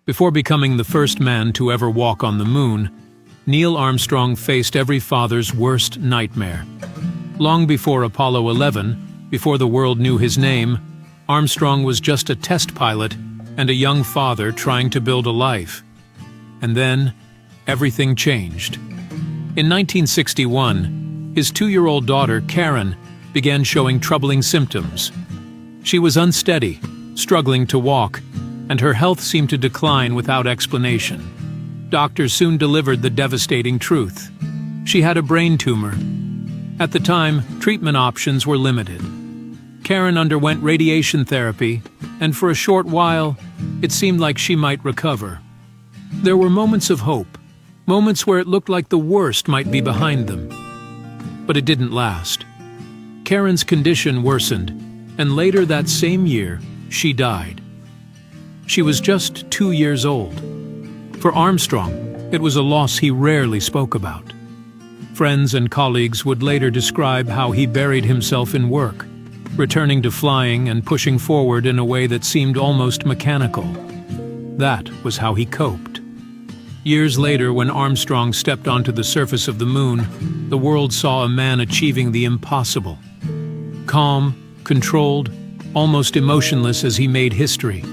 Before becoming the first man to ever walk on the moon, Neil Armstrong faced every father's worst nightmare. Long before Apollo 11, before the world knew his name, Armstrong was just a test pilot and a young father trying to build a life. And then, everything changed. In 1961, his 2-year-old daughter, Karen, began showing troubling symptoms. She was unsteady, struggling to walk, and her health seemed to decline without explanation. Doctors soon delivered the devastating truth. She had a brain tumor. At the time, treatment options were limited. Karen underwent radiation therapy, and for a short while, it seemed like she might recover. There were moments of hope, moments where it looked like the worst might be behind them. But it didn't last. Karen's condition worsened, and later that same year, she died. She was just 2 years old. For Armstrong, it was a loss he rarely spoke about. Friends and colleagues would later describe how he buried himself in work, returning to flying and pushing forward in a way that seemed almost mechanical. That was how he coped. Years later, when Armstrong stepped onto the surface of the moon, the world saw a man achieving the impossible. Calm, controlled, almost emotionless as he made history.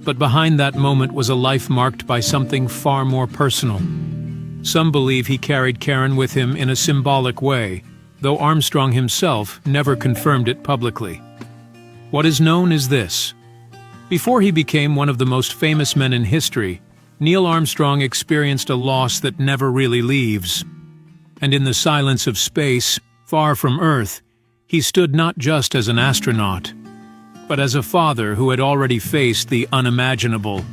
But behind that moment was a life marked by something far more personal. Some believe he carried Karen with him in a symbolic way, though Armstrong himself never confirmed it publicly. What is known is this. Before he became one of the most famous men in history, Neil Armstrong experienced a loss that never really leaves. And in the silence of space, far from Earth, he stood not just as an astronaut, but as a father who had already faced the unimaginable.